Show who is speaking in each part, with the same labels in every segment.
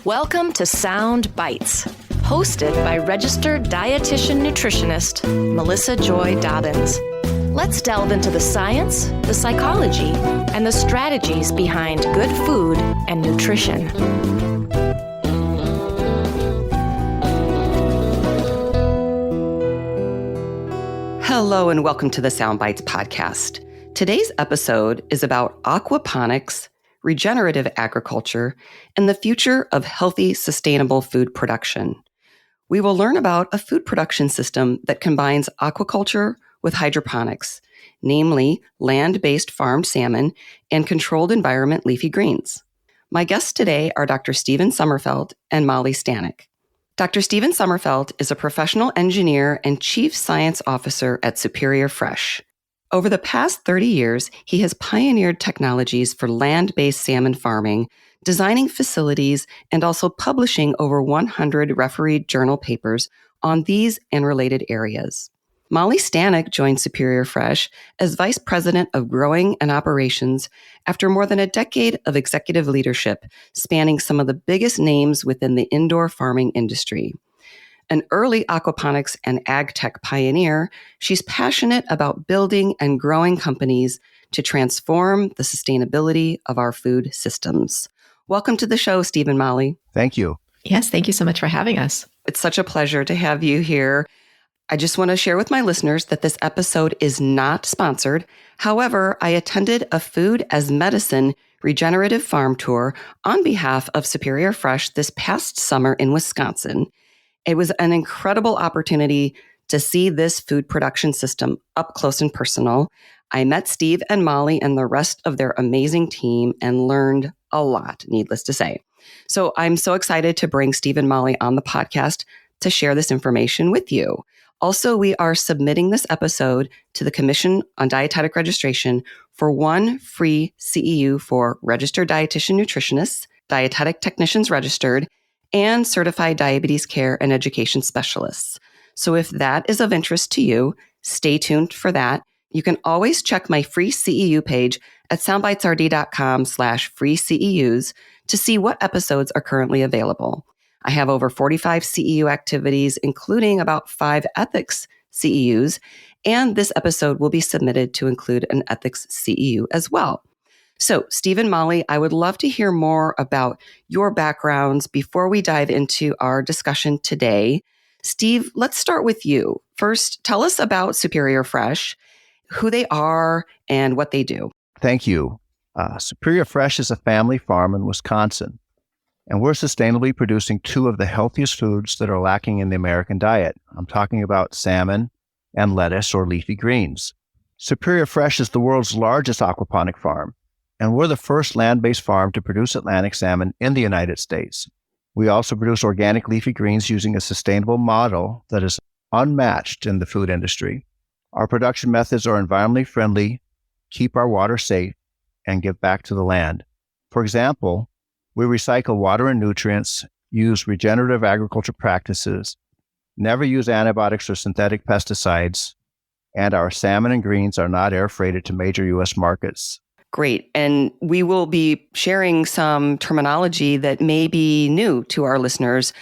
Speaker 1: Welcome to Sound Bites, hosted by registered dietitian nutritionist Melissa Joy Dobbins. Let's delve into the science, the psychology, and the strategies behind good food and nutrition.
Speaker 2: Hello and welcome to the Sound Bites podcast. Today's episode is about aquaponics, regenerative agriculture, and the future of healthy, sustainable food production. We will learn about a food production system that combines aquaculture with hydroponics, namely land-based farmed salmon and controlled environment leafy greens. My guests today are Dr. Stephen Summerfelt and Molly Stanek. Dr. Stephen Summerfelt is a professional engineer and chief science officer at Superior Fresh. Over the past 30 years, he has pioneered technologies for land-based salmon farming, designing facilities, and also publishing over 100 refereed journal papers on these and related areas. Molly Stanek joined Superior Fresh as Vice President of Growing and Operations after more than a decade of executive leadership, spanning some of the biggest names within the indoor farming industry. An early aquaponics and ag tech pioneer, she's passionate about building and growing companies to transform the sustainability of our food systems. Welcome to the show, Steve and Molly.
Speaker 3: Thank you.
Speaker 4: Yes, thank you so much for having us.
Speaker 2: It's such a pleasure to have you here. I just want to share with my listeners that this episode is not sponsored. However, I attended a food as medicine regenerative farm tour on behalf of Superior Fresh this past summer in Wisconsin. It was an incredible opportunity to see this food production system up close and personal. I met Steve and Molly and the rest of their amazing team and learned a lot, needless to say. So I'm so excited to bring Steve and Molly on the podcast to share this information with you. Also, we are submitting this episode to the Commission on Dietetic Registration for one free CEU for registered dietitian nutritionists, dietetic technicians registered, and certified diabetes care and education specialists. So if that is of interest to you, stay tuned for that. You can always check my free CEU page at soundbitesrd.com/free CEUs to see what episodes are currently available. I have over 45 CEU activities, including about 5 ethics CEUs, and this episode will be submitted to include an ethics CEU as well. So, Steve and Molly, I would love to hear more about your backgrounds before we dive into our discussion today. Steve, let's start with you. First, tell us about Superior Fresh, who they are, and what they do.
Speaker 3: Thank you. Superior Fresh is a family farm in Wisconsin, and we're sustainably producing 2 of the healthiest foods that are lacking in the American diet. I'm talking about salmon and lettuce or leafy greens. Superior Fresh is the world's largest aquaponic farm, and we're the first land-based farm to produce Atlantic salmon in the United States. We also produce organic leafy greens using a sustainable model that is unmatched in the food industry. Our production methods are environmentally friendly, keep our water safe, and give back to the land. For example, we recycle water and nutrients, use regenerative agriculture practices, never use antibiotics or synthetic pesticides, and our salmon and greens are not air freighted to major U.S. markets.
Speaker 2: Great. And we will be sharing some terminology that may be new to our listeners.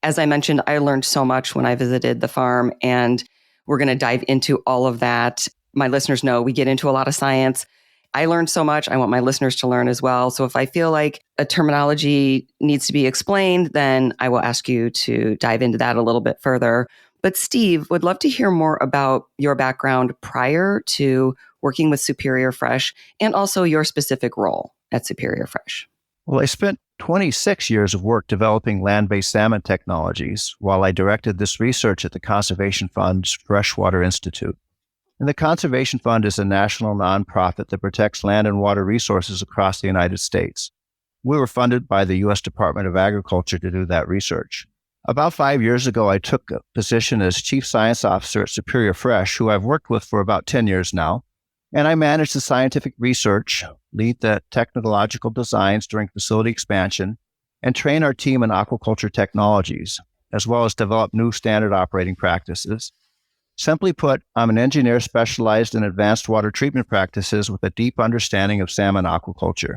Speaker 2: As I mentioned, I learned so much when I visited the farm, and we're going to dive into all of that. My listeners know we get into a lot of science. I learned so much. I want my listeners to learn as well. So if I feel like a terminology needs to be explained, then I will ask you to dive into that a little bit further. But Steve, would love to hear more about your background prior to working with Superior Fresh and also your specific role at Superior Fresh.
Speaker 3: Well, I spent 26 years of work developing land-based salmon technologies while I directed this research at the Conservation Fund's Freshwater Institute. And the Conservation Fund is a national nonprofit that protects land and water resources across the United States. We were funded by the U.S. Department of Agriculture to do that research. About 5 years ago, I took a position as Chief Science Officer at Superior Fresh, who I've worked with for about 10 years now. And I manage the scientific research, lead the technological designs during facility expansion, and train our team in aquaculture technologies, as well as develop new standard operating practices. Simply put, I'm an engineer specialized in advanced water treatment practices with a deep understanding of salmon aquaculture.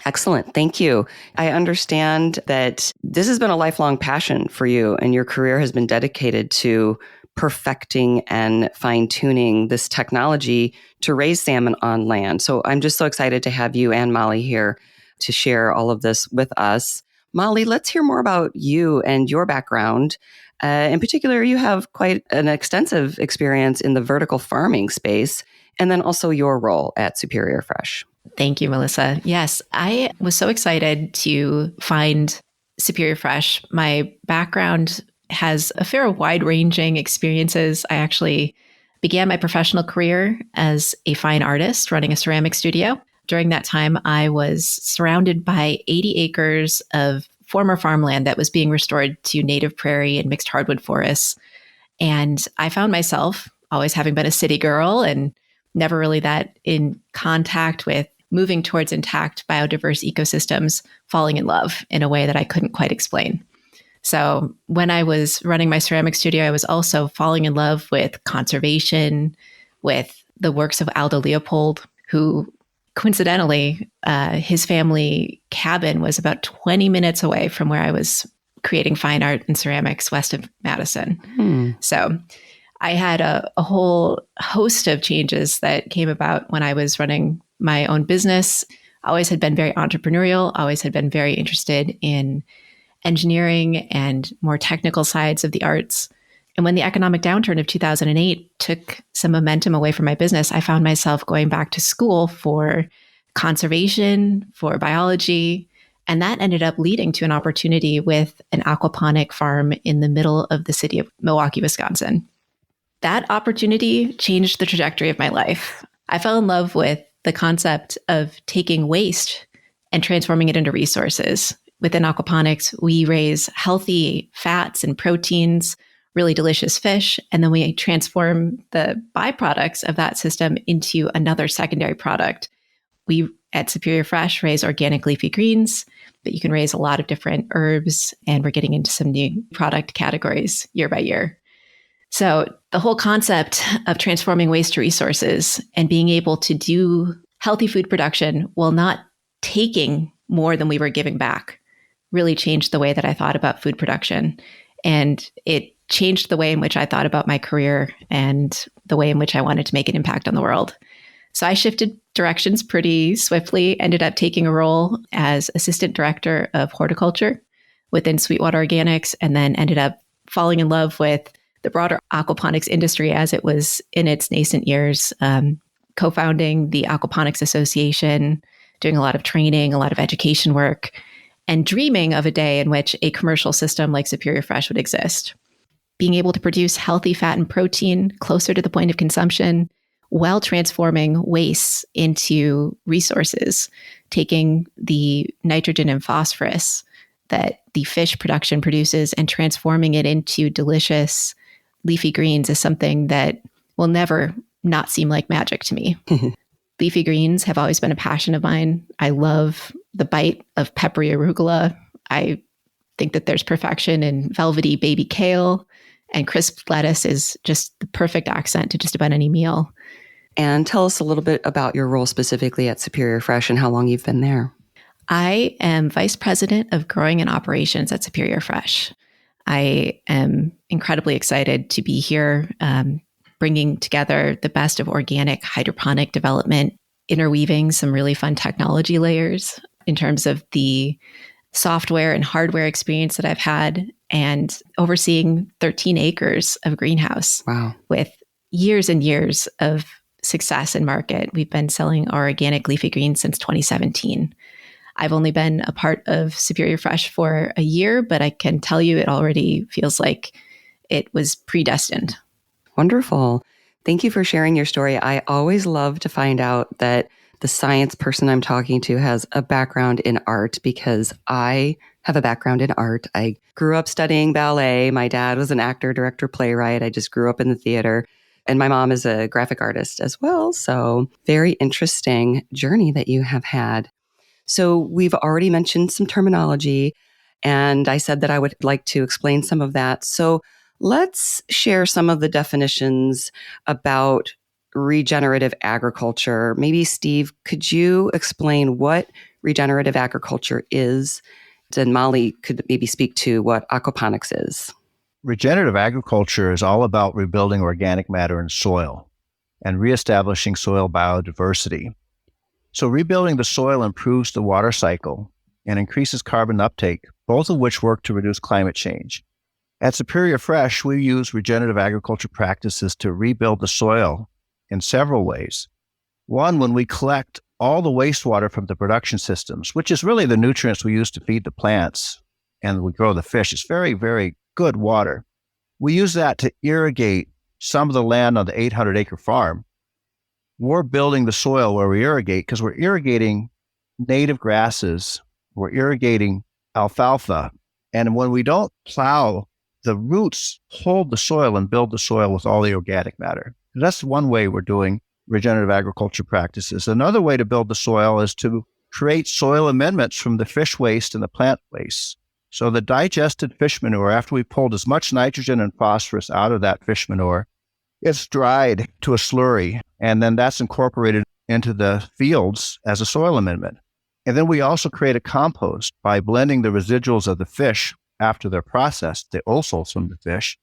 Speaker 2: Excellent. Thank you. I understand that this has been a lifelong passion for you, and your career has been dedicated to perfecting and fine-tuning this technology to raise salmon on land. So I'm just so excited to have you and Molly here to share all of this with us. Molly, let's hear more about you and your background. In particular, you have quite an extensive experience in the vertical farming space, and then also your role at Superior Fresh.
Speaker 4: Thank you, Melissa. Yes, I was so excited to find Superior Fresh. My background has a fair wide-ranging experiences. I actually began my professional career as a fine artist running a ceramic studio. During that time, I was surrounded by 80 acres of former farmland that was being restored to native prairie and mixed hardwood forests. And I found myself, always having been a city girl and never really that in contact with moving towards intact biodiverse ecosystems, falling in love in a way that I couldn't quite explain. So when I was running my ceramic studio, I was also falling in love with conservation, with the works of Aldo Leopold, who coincidentally, his family cabin was about 20 minutes away from where I was creating fine art and ceramics west of Madison. So I had a whole host of changes that came about when I was running my own business. I always had been very entrepreneurial, always had been very interested in engineering and more technical sides of the arts. And when the economic downturn of 2008 took some momentum away from my business, I found myself going back to school for conservation, for biology. And that ended up leading to an opportunity with an aquaponic farm in the middle of the city of Milwaukee, Wisconsin. That opportunity changed the trajectory of my life. I fell in love with the concept of taking waste and transforming it into resources. Within aquaponics, we raise healthy fats and proteins, really delicious fish, and then we transform the byproducts of that system into another secondary product. We at Superior Fresh raise organic leafy greens, but you can raise a lot of different herbs, and we're getting into some new product categories year by year. So the whole concept of transforming waste to resources and being able to do healthy food production while not taking more than we were giving back really changed the way that I thought about food production. And it changed the way in which I thought about my career and the way in which I wanted to make an impact on the world. So I shifted directions pretty swiftly, ended up taking a role as assistant director of horticulture within Sweetwater Organics, and then ended up falling in love with the broader aquaponics industry as it was in its nascent years, co-founding the Aquaponics Association, doing a lot of training, a lot of education work, and dreaming of a day in which a commercial system like Superior Fresh would exist. Being able to produce healthy fat and protein closer to the point of consumption while transforming wastes into resources, taking the nitrogen and phosphorus that the fish production produces and transforming it into delicious leafy greens is something that will never not seem like magic to me. Leafy greens have always been a passion of mine. I love the bite of peppery arugula. I think that there's perfection in velvety baby kale, and crisp lettuce is just the perfect accent to just about any meal.
Speaker 2: And tell us a little bit about your role specifically at Superior Fresh and how long you've been there.
Speaker 4: I am Vice President of Growing and Operations at Superior Fresh. I am incredibly excited to be here, bringing together the best of organic hydroponic development, interweaving some really fun technology layers in terms of the software and hardware experience that I've had, and overseeing 13 acres of greenhouse.
Speaker 2: Wow.
Speaker 4: With years and years of success in market. We've been selling our organic leafy greens since 2017. I've only been a part of Superior Fresh for a year, but I can tell you it already feels like it was predestined.
Speaker 2: Wonderful. Thank you for sharing your story. I always love to find out that the science person I'm talking to has a background in art, because I have a background in art. I grew up studying ballet. My dad was an actor, director, playwright. I just grew up in the theater. And my mom is a graphic artist as well. So very interesting journey that you have had. So we've already mentioned some terminology, and I said that I would like to explain some of that. So let's share some of the definitions about regenerative agriculture. Maybe, Steve, could you explain what regenerative agriculture is. And Molly could maybe speak to what aquaponics is.
Speaker 3: Regenerative agriculture is all about rebuilding organic matter in soil and reestablishing soil biodiversity. So rebuilding the soil improves the water cycle and increases carbon uptake, both of which work to reduce climate change. At Superior Fresh, we use regenerative agriculture practices to rebuild the soil in several ways. One, when we collect all the wastewater from the production systems, which is really the nutrients we use to feed the plants and we grow the fish. It's very, very good water. We use that to irrigate some of the land on the 800-acre farm. We're building the soil where we irrigate because we're irrigating native grasses. We're irrigating alfalfa. And when we don't plow, the roots hold the soil and build the soil with all the organic matter. That's one way we're doing regenerative agriculture practices. Another way to build the soil is to create soil amendments from the fish waste and the plant waste. So the digested fish manure, after we pulled as much nitrogen and phosphorus out of that fish manure, it's dried to a slurry, and then that's incorporated into the fields as a soil amendment. And then we also create a compost by blending the residuals of the fish after they're processed, the offals from the fish,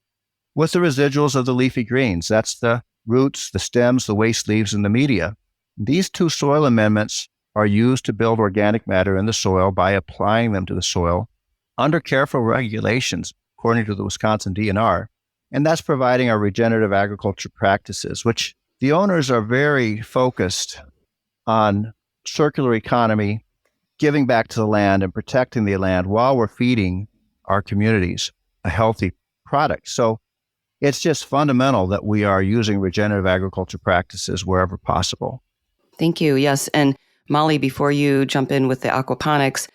Speaker 3: with the residuals of the leafy greens. That's the roots, the stems, the waste leaves, and the media. These two soil amendments are used to build organic matter in the soil by applying them to the soil under careful regulations, according to the Wisconsin DNR. And that's providing our regenerative agriculture practices, which the owners are very focused on circular economy, giving back to the land and protecting the land while we're feeding our communities a healthy product. So it's just fundamental that we are using regenerative agriculture practices wherever possible.
Speaker 2: Thank you. Yes. And Molly, before you jump in with the aquaponics,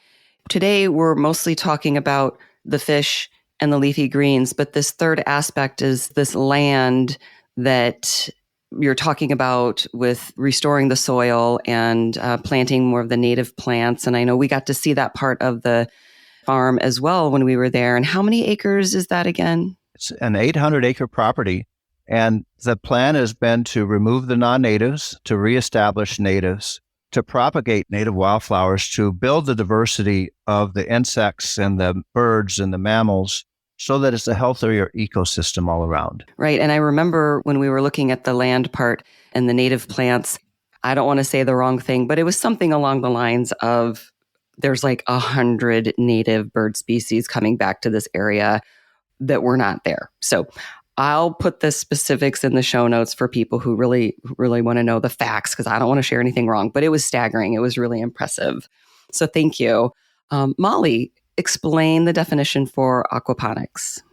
Speaker 2: today we're mostly talking about the fish and the leafy greens, but this third aspect is this land that you're talking about with restoring the soil and planting more of the native plants. And I know we got to see that part of the farm as well when we were there. And how many acres is that again?
Speaker 3: It's an 800-acre property. And the plan has been to remove the non-natives, to reestablish natives, to propagate native wildflowers, to build the diversity of the insects and the birds and the mammals so that it's a healthier ecosystem all around.
Speaker 2: Right. And I remember when we were looking at the land part and the native plants, I don't want to say the wrong thing, but it was something along the lines of there's like 100 native bird species coming back to this area that were not there. So I'll put the specifics in the show notes for people who really want to know the facts, because I don't want to share anything wrong, but it was staggering. It was really impressive. So thank you. Molly, explain the definition for aquaponics.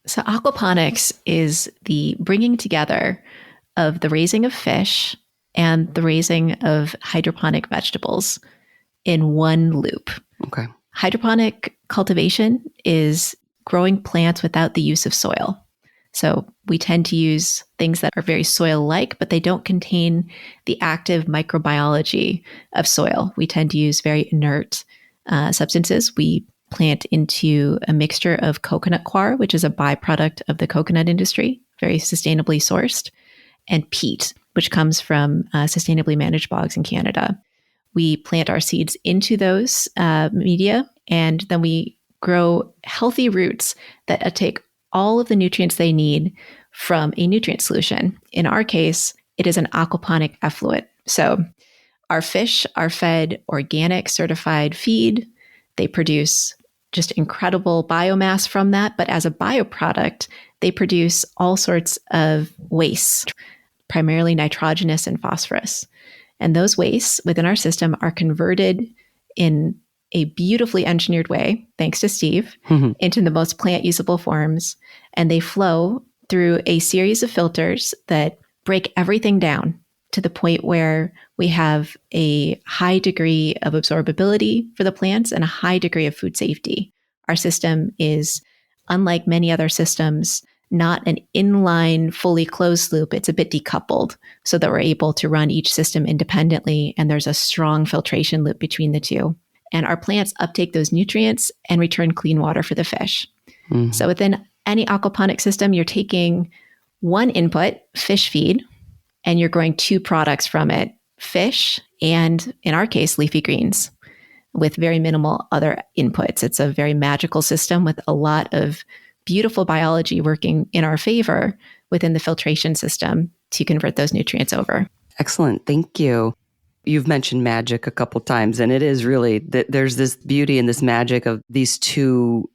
Speaker 4: So aquaponics is the bringing together of the raising of fish and the raising of hydroponic vegetables in one loop.
Speaker 2: Okay.
Speaker 4: Hydroponic cultivation is growing plants without the use of soil. So we tend to use things that are very soil-like, but they don't contain the active microbiology of soil. We tend to use very inert substances. We plant into a mixture of coconut coir, which is a byproduct of the coconut industry, very sustainably sourced, and peat, which comes from sustainably managed bogs in Canada. We plant our seeds into those media, and then we grow healthy roots that take all of the nutrients they need from a nutrient solution. In our case, it is an aquaponic effluent. So our fish are fed organic certified feed. They produce just incredible biomass from that. But as a bioproduct, they produce all sorts of waste, primarily nitrogenous and phosphorus. And those wastes within our system are converted in a beautifully engineered way, thanks to Steve, into the most plant usable forms. And they flow through a series of filters that break everything down to the point where we have a high degree of absorbability for the plants and a high degree of food safety. Our system is, unlike many other systems, not an inline, fully closed loop. It's a bit decoupled so that we're able to run each system independently, and there's a strong filtration loop between the two. And our plants uptake those nutrients and return clean water for the fish. Mm-hmm. So within any aquaponic system, you're taking one input, fish feed, and you're growing two products from it, fish and, in our case, leafy greens. with very minimal other inputs. It's a very magical system with a lot of beautiful biology working in our favor within the filtration system to convert those nutrients over.
Speaker 2: Excellent. Thank you. You've mentioned magic a couple times, and it is really that there's this beauty and this magic of these two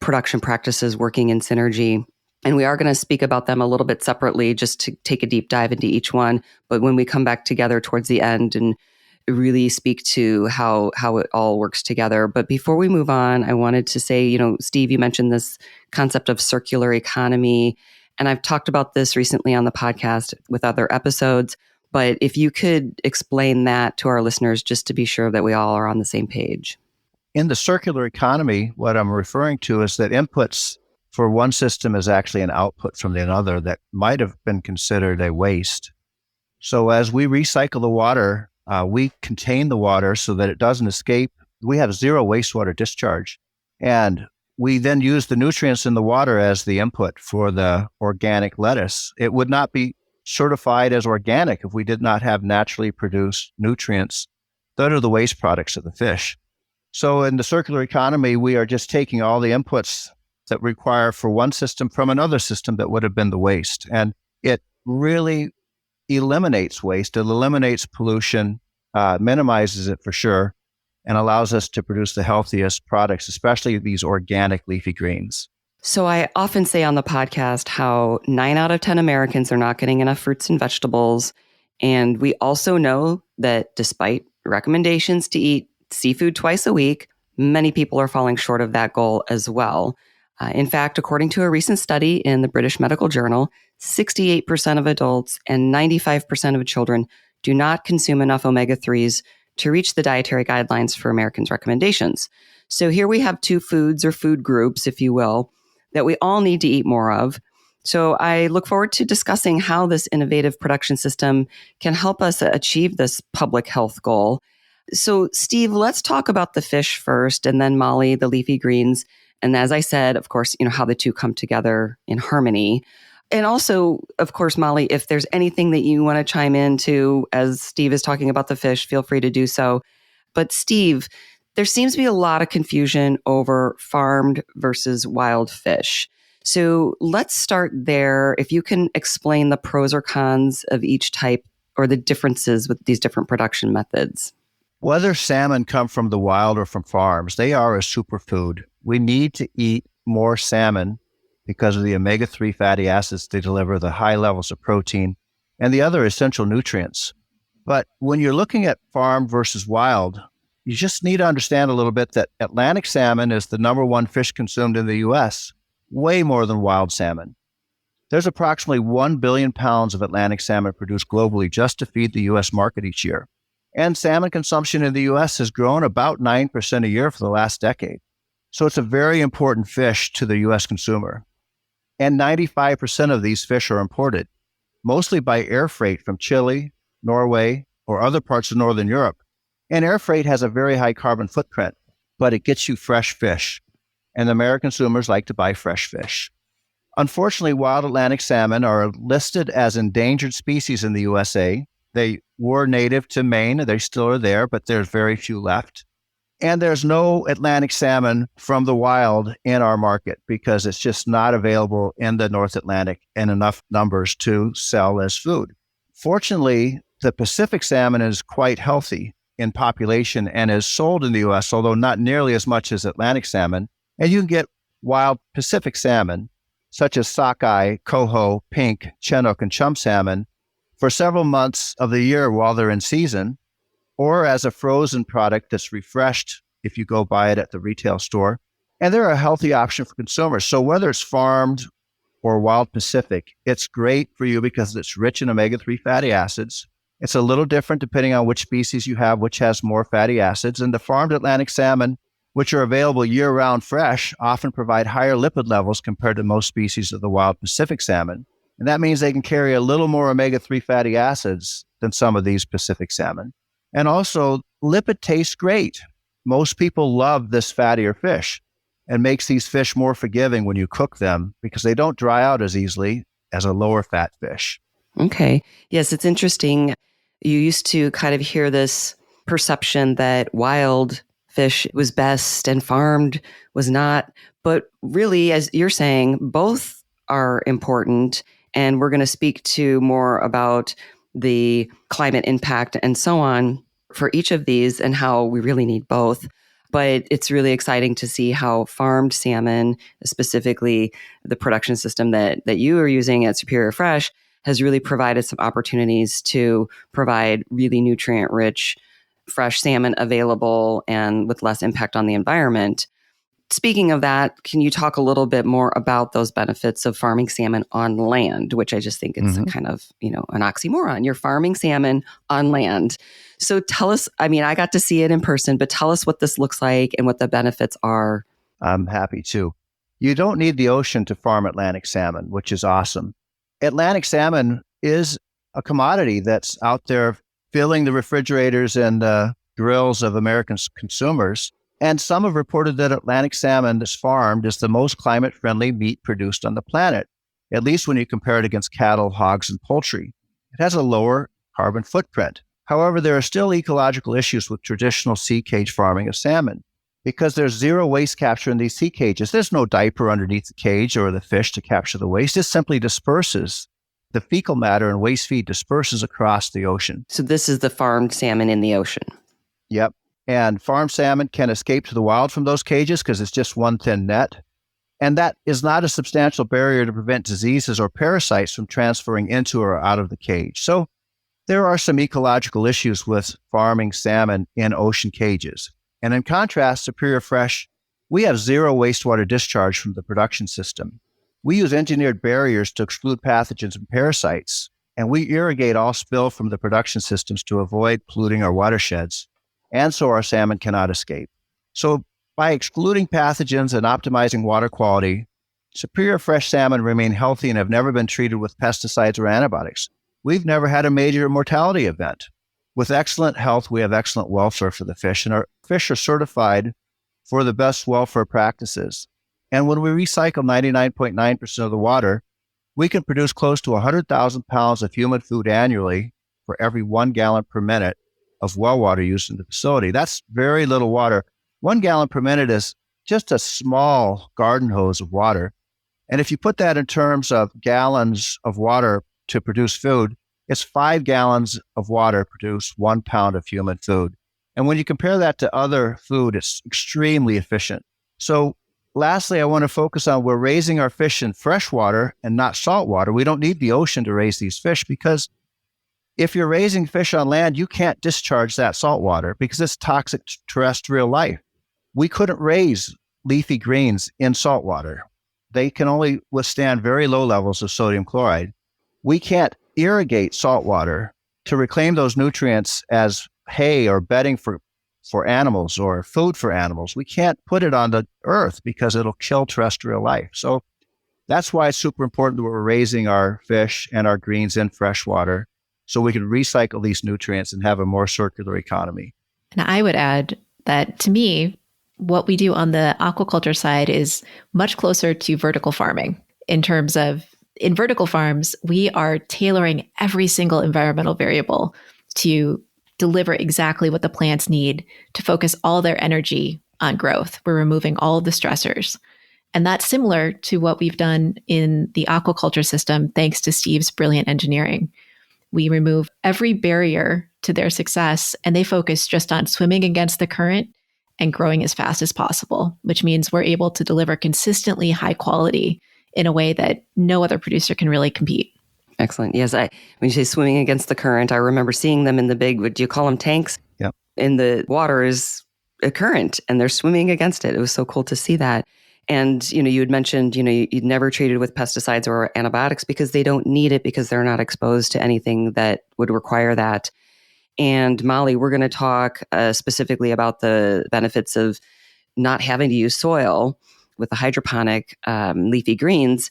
Speaker 2: production practices working in synergy. And we are going to speak about them a little bit separately just to take a deep dive into each one. But when we come back together towards the end and really speak to how it all works together. But before we move on, I wanted to say, Steve, you mentioned this concept of circular economy. And I've talked about this recently on the podcast with other episodes. But if you could explain that to our listeners, just to be sure that we all are on the same page.
Speaker 3: In the circular economy, what I'm referring to is that inputs for one system is actually an output from the other that might have been considered a waste. So as we recycle the water, we contain the water so that it doesn't escape. We have zero wastewater discharge. And we then use the nutrients in the water as the input for the organic lettuce. It would not be certified as organic if we did not have naturally produced nutrients that are the waste products of the fish. So in the circular economy, we are just taking all the inputs that require for one system from another system that would have been the waste. And it really eliminates waste. It eliminates pollution, minimizes it for sure, and allows us to produce the healthiest products, especially these organic leafy greens.
Speaker 2: So I often say on the podcast how 9 out of 10 Americans are not getting enough fruits and vegetables. And we also know that despite recommendations to eat seafood twice a week, many people are falling short of that goal as well. In fact, according to a recent study in the British Medical Journal, 68% of adults and 95% of children do not consume enough omega-3s to reach the dietary guidelines for Americans' recommendations. So here we have two foods or food groups, if you will, that we all need to eat more of. So I look forward to discussing how this innovative production system can help us achieve this public health goal. So Steve, let's talk about the fish first, and then Molly, the leafy greens. And as I said, of course, how the two come together in harmony. And also, of course, Molly, if there's anything that you want to chime into as Steve is talking about the fish, feel free to do so. But Steve, there seems to be a lot of confusion over farmed versus wild fish. So let's start there. If you can explain the pros or cons of each type or the differences with these different production methods.
Speaker 3: Whether salmon come from the wild or from farms, they are a superfood. We need to eat more salmon because of the omega-3 fatty acids they deliver, the high levels of protein, and the other essential nutrients. But when you're looking at farm versus wild, you just need to understand a little bit that Atlantic salmon is the number one fish consumed in the U.S., way more than wild salmon. There's approximately 1 billion pounds of Atlantic salmon produced globally just to feed the U.S. market each year. And salmon consumption in the U.S. has grown about 9% a year for the last decade. So it's a very important fish to the U.S. consumer. And 95% of these fish are imported, mostly by air freight from Chile, Norway, or other parts of Northern Europe. And air freight has a very high carbon footprint, but it gets you fresh fish. And American consumers like to buy fresh fish. Unfortunately, wild Atlantic salmon are listed as endangered species in the USA. They were native to Maine. They still are there, but there's very few left. And there's no Atlantic salmon from the wild in our market because it's just not available in the North Atlantic in enough numbers to sell as food. Fortunately, the Pacific salmon is quite healthy in population and is sold in the U.S., although not nearly as much as Atlantic salmon. And you can get wild Pacific salmon, such as sockeye, coho, pink, chinook, and chum salmon, for several months of the year while they're in season, or as a frozen product that's refreshed if you go buy it at the retail store. And they're a healthy option for consumers. So whether it's farmed or wild Pacific, it's great for you because it's rich in omega-3 fatty acids. It's a little different depending on which species you have, which has more fatty acids. And the farmed Atlantic salmon, which are available year-round fresh, often provide higher lipid levels compared to most species of the wild Pacific salmon. And that means they can carry a little more omega-3 fatty acids than some of these Pacific salmon. And also, lipid tastes great. Most people love this fattier fish and makes these fish more forgiving when you cook them because they don't dry out as easily as a lower fat fish.
Speaker 2: Okay. Yes, it's interesting. You used to kind of hear this perception that wild fish was best and farmed was not. But really, as you're saying, both are important. And we're going to speak to more about the climate impact and so on for each of these and how we really need both. But it's really exciting to see how farmed salmon, specifically the production system that you are using at Superior Fresh, has really provided some opportunities to provide really nutrient-rich, fresh salmon available and with less impact on the environment. Speaking of that, can you talk a little bit more about those benefits of farming salmon on land, which I just think it's a kind of, an oxymoron. You're farming salmon on land. So tell us, I got to see it in person, but tell us what this looks like and what the benefits are.
Speaker 3: I'm happy to. You don't need the ocean to farm Atlantic salmon, which is awesome. Atlantic salmon is a commodity that's out there filling the refrigerators and grills of American consumers. And some have reported that Atlantic salmon that's farmed is the most climate-friendly meat produced on the planet, at least when you compare it against cattle, hogs, and poultry. It has a lower carbon footprint. However, there are still ecological issues with traditional sea cage farming of salmon. Because there's zero waste capture in these sea cages, there's no diaper underneath the cage or the fish to capture the waste. It simply disperses. The fecal matter and waste feed disperses across the ocean.
Speaker 2: So this is the farmed salmon in the ocean.
Speaker 3: Yep. And farmed salmon can escape to the wild from those cages because it's just one thin net. And that is not a substantial barrier to prevent diseases or parasites from transferring into or out of the cage. So there are some ecological issues with farming salmon in ocean cages. And in contrast, Superior Fresh, we have zero wastewater discharge from the production system. We use engineered barriers to exclude pathogens and parasites, and we irrigate all spill from the production systems to avoid polluting our watersheds. And so our salmon cannot escape. So by excluding pathogens and optimizing water quality, Superior Fresh salmon remain healthy and have never been treated with pesticides or antibiotics. We've never had a major mortality event. With excellent health, we have excellent welfare for the fish, and our fish are certified for the best welfare practices. And when we recycle 99.9% of the water, we can produce close to 100,000 pounds of human food annually for every 1 gallon per minute of well water used in the facility. That's very little water. 1 gallon per minute is just a small garden hose of water. And if you put that in terms of gallons of water to produce food, it's 5 gallons of water produce 1 pound of human food. And when you compare that to other food, it's extremely efficient. So lastly, I want to focus on we're raising our fish in freshwater and not saltwater. We don't need the ocean to raise these fish because if you're raising fish on land, you can't discharge that salt water because it's toxic to terrestrial life. We couldn't raise leafy greens in salt water. They can only withstand very low levels of sodium chloride. We can't irrigate salt water to reclaim those nutrients as hay or bedding for animals or food for animals. We can't put it on the earth because it'll kill terrestrial life. So that's why it's super important that we're raising our fish and our greens in freshwater so we can recycle these nutrients and have a more circular economy.
Speaker 4: And I would add that to me, what we do on the aquaculture side is much closer to vertical farming in terms of in vertical farms, we are tailoring every single environmental variable to deliver exactly what the plants need to focus all their energy on growth. We're removing all of the stressors. And that's similar to what we've done in the aquaculture system, thanks to Steve's brilliant engineering. We remove every barrier to their success, and they focus just on swimming against the current and growing as fast as possible, which means we're able to deliver consistently high quality in a way that no other producer can really compete.
Speaker 2: Excellent. Yes, when you say swimming against the current, I remember seeing them in the big, what do you call them, tanks?
Speaker 3: Yep.
Speaker 2: In the water is a current, and they're swimming against it. It was so cool to see that. And, you had mentioned, you'd never treated with pesticides or antibiotics because they don't need it because they're not exposed to anything that would require that. And Molly, we're going to talk specifically about the benefits of not having to use soil with the hydroponic leafy greens,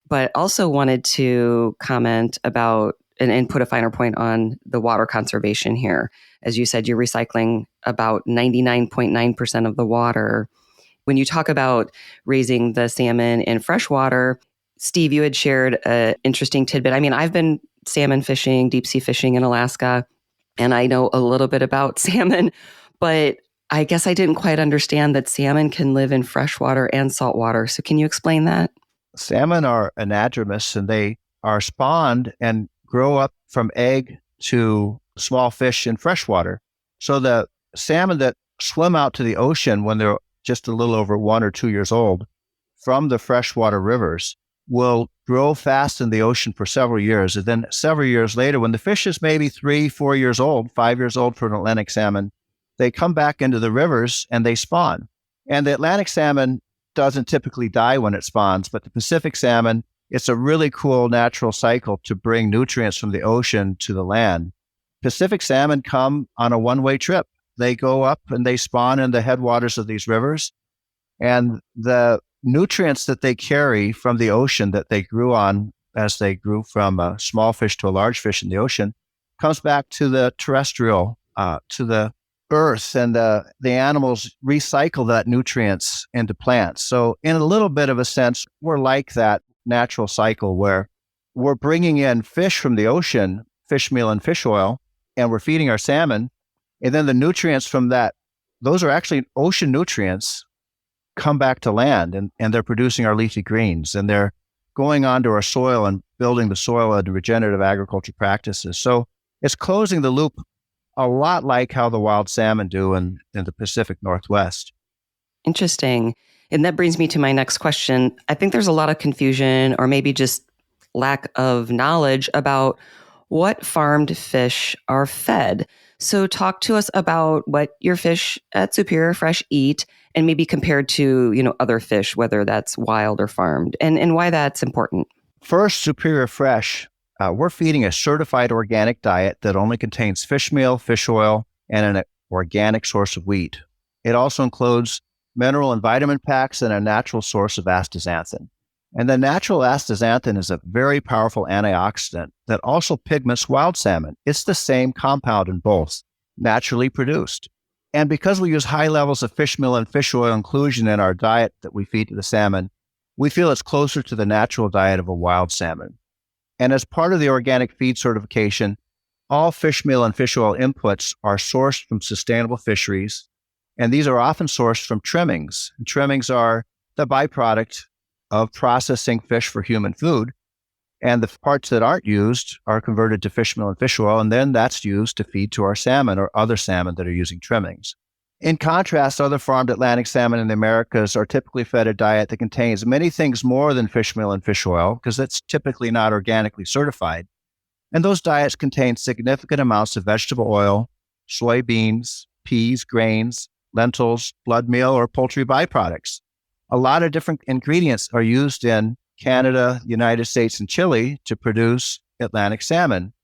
Speaker 2: but also wanted to comment about and put a finer point on the water conservation here. As you said, you're recycling about 99.9% of the water. When you talk about raising the salmon in freshwater, Steve, you had shared an interesting tidbit. I mean, I've been salmon fishing, deep sea fishing in Alaska, and I know a little bit about salmon, but I guess I didn't quite understand that salmon can live in freshwater and saltwater. So can you explain that?
Speaker 3: Salmon are anadromous, and they are spawned and grow up from egg to small fish in freshwater. So the salmon that swim out to the ocean when they're just a little over 1 or 2 years old from the freshwater rivers will grow fast in the ocean for several years. And then several years later, when the fish is maybe 3, 4 years old, 5 years old for an Atlantic salmon, they come back into the rivers and they spawn. And the Atlantic salmon doesn't typically die when it spawns, but the Pacific salmon, it's a really cool natural cycle to bring nutrients from the ocean to the land. Pacific salmon come on a one-way trip. They go up and they spawn in the headwaters of these rivers. And the nutrients that they carry from the ocean that they grew on as they grew from a small fish to a large fish in the ocean comes back to the terrestrial, to the earth, and the animals recycle that nutrients into plants. So in a little bit of a sense, we're like that natural cycle where we're bringing in fish from the ocean, fish meal and fish oil, and we're feeding our salmon. And then the nutrients from that, those are actually ocean nutrients, come back to land, and they're producing our leafy greens, and they're going onto our soil and building the soil into regenerative agriculture practices. So it's closing the loop a lot like how the wild salmon do in the Pacific Northwest.
Speaker 2: Interesting. And that brings me to my next question. I think there's a lot of confusion or maybe just lack of knowledge about what farmed fish are fed. So talk to us about what your fish at Superior Fresh eat and maybe compared to, other fish, whether that's wild or farmed, and why that's important.
Speaker 3: First, Superior Fresh, we're feeding a certified organic diet that only contains fish meal, fish oil, and an organic source of wheat. It also includes mineral and vitamin packs and a natural source of astaxanthin. And the natural astaxanthin is a very powerful antioxidant that also pigments wild salmon. It's the same compound in both, naturally produced. And because we use high levels of fish meal and fish oil inclusion in our diet that we feed to the salmon, we feel it's closer to the natural diet of a wild salmon. And as part of the organic feed certification, all fish meal and fish oil inputs are sourced from sustainable fisheries, and these are often sourced from trimmings. And trimmings are the byproduct of processing fish for human food, and the parts that aren't used are converted to fish meal and fish oil, and then that's used to feed to our salmon or other salmon that are using trimmings. In contrast, other farmed Atlantic salmon in the Americas are typically fed a diet that contains many things more than fish meal and fish oil, because that's typically not organically certified. And those diets contain significant amounts of vegetable oil, soybeans, peas, grains, lentils, blood meal, or poultry byproducts. A lot of different ingredients are used in Canada, United States, and Chile to produce Atlantic salmon.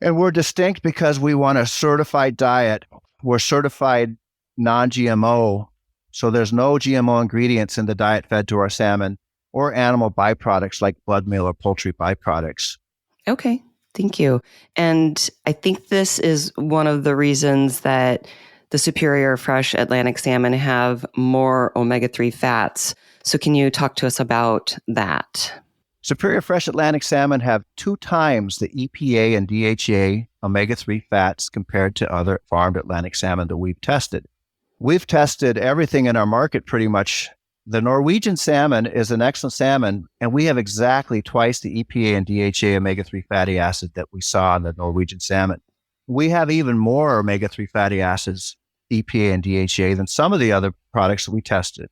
Speaker 3: And we're distinct because we want a certified diet. We're certified non-GMO, so there's no GMO ingredients in the diet fed to our salmon or animal byproducts like blood meal or poultry byproducts.
Speaker 2: Okay, thank you. And I think this is one of the reasons that the Superior Fresh Atlantic salmon have more omega-3 fats. So can you talk to us about that?
Speaker 3: Superior Fresh Atlantic salmon have 2 times the EPA and DHA omega-3 fats compared to other farmed Atlantic salmon that we've tested. We've tested everything in our market pretty much. The Norwegian salmon is an excellent salmon, and we have exactly twice the EPA and DHA omega-3 fatty acid that we saw in the Norwegian salmon. We have even more omega-3 fatty acids, EPA and DHA, than some of the other products that we tested.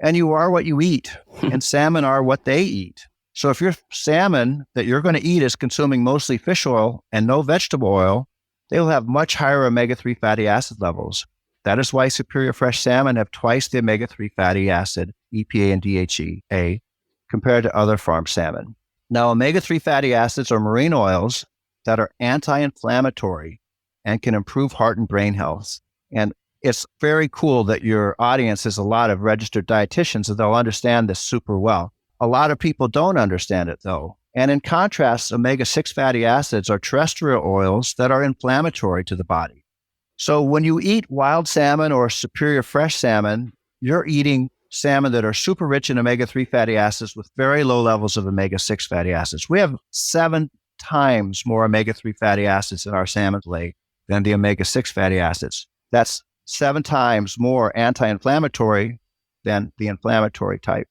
Speaker 3: And you are what you eat, and salmon are what they eat. So if your salmon that you're going to eat is consuming mostly fish oil and no vegetable oil, they will have much higher omega-3 fatty acid levels. That is why Superior Fresh salmon have twice the omega-3 fatty acid, EPA and DHA, compared to other farmed salmon. Now, omega-3 fatty acids are marine oils that are anti-inflammatory and can improve heart and brain health. And it's very cool that your audience is a lot of registered dietitians, and they'll understand this super well. A lot of people don't understand it, though. And in contrast, omega-6 fatty acids are terrestrial oils that are inflammatory to the body. So when you eat wild salmon or Superior Fresh salmon, you're eating salmon that are super rich in omega-3 fatty acids with very low levels of omega-6 fatty acids. We have 7 times more omega-3 fatty acids in our salmon fillet than the omega-6 fatty acids. That's 7 times more anti-inflammatory than the inflammatory type.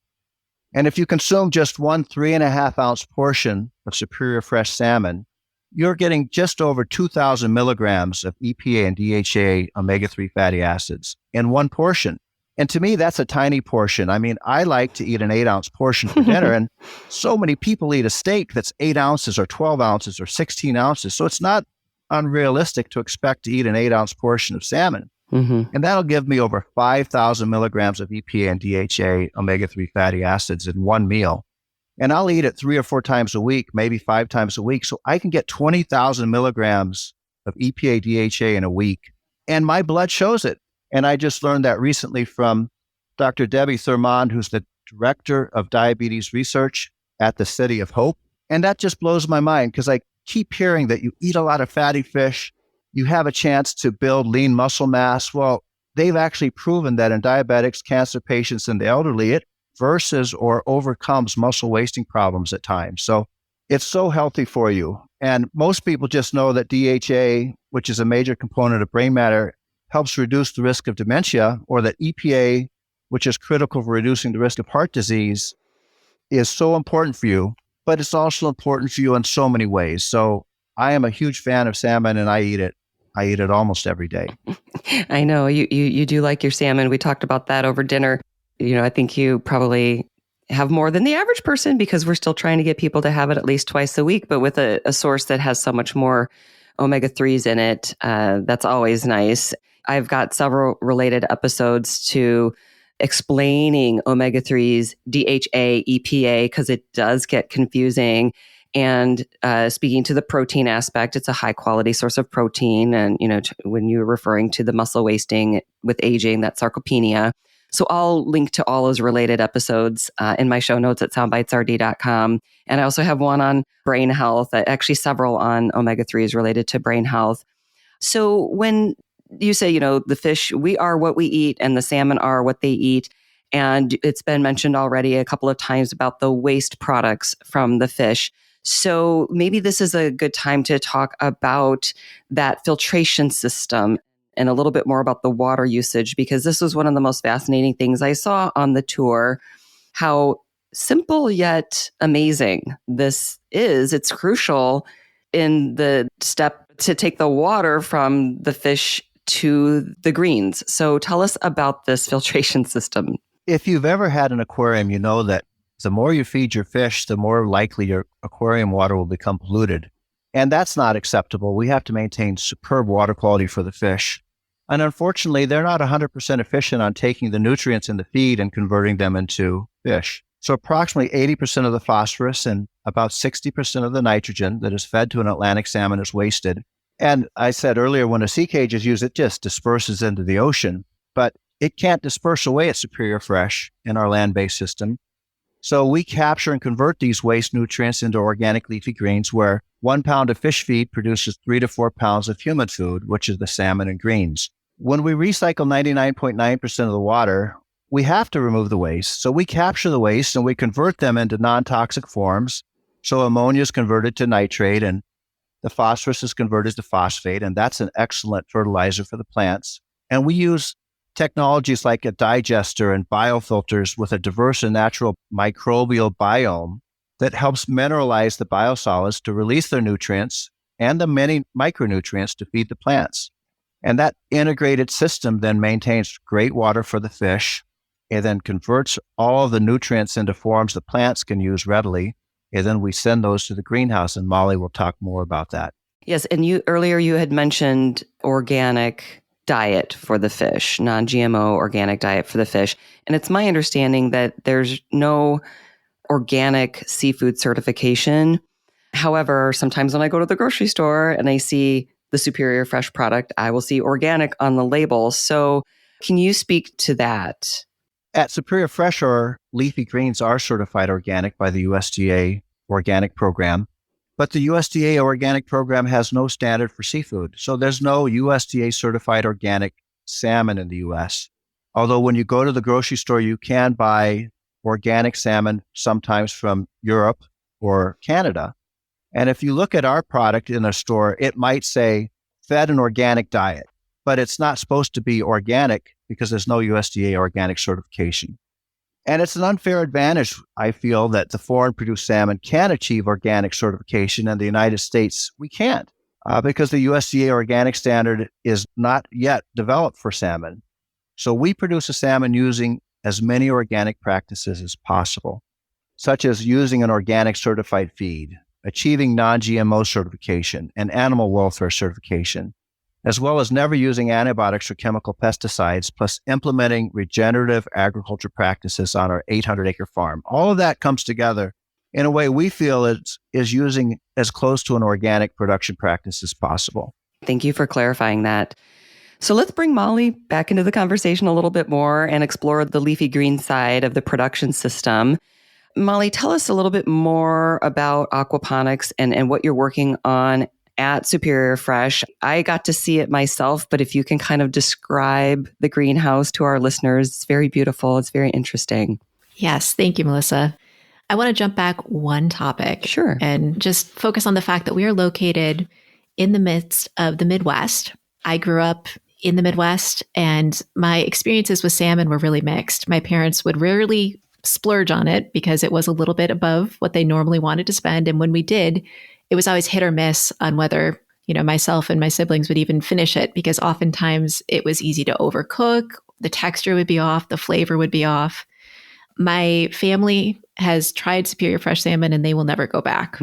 Speaker 3: And if you consume just one 3.5 ounce portion of Superior Fresh salmon, you're getting just over 2,000 milligrams of EPA and DHA omega-3 fatty acids in one portion. And to me, that's a tiny portion. I mean, I like to eat an 8 ounce portion for dinner, and so many people eat a steak that's 8 ounces or 12 ounces or 16 ounces. So it's not unrealistic to expect to eat an 8 ounce portion of salmon. And that'll give me over 5,000 milligrams of EPA and DHA omega-3 fatty acids in one meal. And I'll eat it 3 or 4 times a week, maybe 5 times a week. So I can get 20,000 milligrams of EPA, DHA in a week. And my blood shows it. And I just learned that recently from Dr. Debbie Thurmond, who's the director of diabetes research at the City of Hope. And that just blows my mind because I keep hearing that you eat a lot of fatty fish, you have a chance to build lean muscle mass. Well, they've actually proven that in diabetics, cancer patients, and the elderly, it versus or overcomes muscle wasting problems at times. So it's so healthy for you. And most people just know that DHA, which is a major component of brain matter, helps reduce the risk of dementia, or that EPA, which is critical for reducing the risk of heart disease, is so important for you, but it's also important for you in so many ways. So I am a huge fan of salmon, and I eat it. I eat it almost every day.
Speaker 2: I know you do like your salmon. We talked about that over dinner. I think you probably have more than the average person because we're still trying to get people to have it at least twice a week, but with a source that has so much more omega-3s in it, that's always nice. I've got several related episodes to explaining omega-3s, DHA, EPA, because it does get confusing. And speaking to the protein aspect, it's a high quality source of protein. And, when you're referring to the muscle wasting with aging, that's sarcopenia. So I'll link to all those related episodes in my show notes at soundbitesrd.com. And I also have one on brain health, actually several on omega-3s related to brain health. So when you say, the fish, we are what we eat and the salmon are what they eat. And it's been mentioned already a couple of times about the waste products from the fish. So maybe this is a good time to talk about that filtration system and a little bit more about the water usage, because this was one of the most fascinating things I saw on the tour, how simple yet amazing this is. It's crucial in the step to take the water from the fish to the greens. So tell us about this filtration system.
Speaker 3: If you've ever had an aquarium, you know that the more you feed your fish, the more likely your aquarium water will become polluted. And that's not acceptable. We have to maintain superb water quality for the fish. And unfortunately, they're not 100% efficient on taking the nutrients in the feed and converting them into fish. So approximately 80% of the phosphorus and about 60% of the nitrogen that is fed to an Atlantic salmon is wasted. And I said earlier, when a sea cage is used, it just disperses into the ocean. But it can't disperse away at Superior Fresh in our land-based system. So we capture and convert these waste nutrients into organic leafy greens, where 1 pound of fish feed produces 3 to 4 pounds of human food, which is the salmon and greens. When we recycle 99.9% of the water, we have to remove the waste. So we capture the waste and we convert them into non-toxic forms. So ammonia is converted to nitrate and the phosphorus is converted to phosphate, and that's an excellent fertilizer for the plants. And we use technologies like a digester and biofilters with a diverse and natural microbial biome that helps mineralize the biosolids to release their nutrients and the many micronutrients to feed the plants. And that integrated system then maintains great water for the fish. It then converts all of the nutrients into forms the plants can use readily. And then we send those to the greenhouse, and Molly will talk more about that.
Speaker 2: Yes, and earlier you had mentioned organic diet for the fish, non-GMO organic diet for the fish. And it's my understanding that there's no organic seafood certification. However, sometimes when I go to the grocery store and I see the Superior Fresh product, I will see organic on the label. So can you speak to that?
Speaker 3: At Superior Fresh, our leafy greens are certified organic by the USDA organic program. But the USDA organic program has no standard for seafood. So there's no USDA certified organic salmon in the US. Although when you go to the grocery store, you can buy organic salmon sometimes from Europe or Canada. And if you look at our product in a store, it might say fed an organic diet. but it's not supposed to be organic because there's no USDA organic certification. And it's an unfair advantage, I feel, that the foreign-produced salmon can achieve organic certification and the United States, we can't, because the USDA organic standard is not yet developed for salmon. So we produce a salmon using as many organic practices as possible, such as using an organic certified feed, achieving non-GMO certification and animal welfare certification, as well as never using antibiotics or chemical pesticides, plus implementing regenerative agriculture practices on our 800-acre farm. All of that comes together in a way we feel is using as close to an organic production practice as possible.
Speaker 2: Thank you for clarifying that. So let's bring Molly back into the conversation a little bit more and explore the leafy green side of the production system. Molly, tell us a little bit more about aquaponics and what you're working on at Superior Fresh. I got to see it myself, but if you can kind of describe the greenhouse to our listeners, it's very beautiful. It's very interesting.
Speaker 4: Yes. Thank you, Melissa. I want to jump back one topic.
Speaker 2: Sure.
Speaker 4: And just focus on the fact that we are located in the midst of the Midwest. I grew up in the Midwest, and my experiences with salmon were really mixed. My parents would rarely splurge on it because it was a little bit above what they normally wanted to spend. And when we did, it was always hit or miss on whether, myself and my siblings would even finish it, because oftentimes it was easy to overcook. The texture would be off. The flavor would be off. My family has tried Superior Fresh salmon and they will never go back.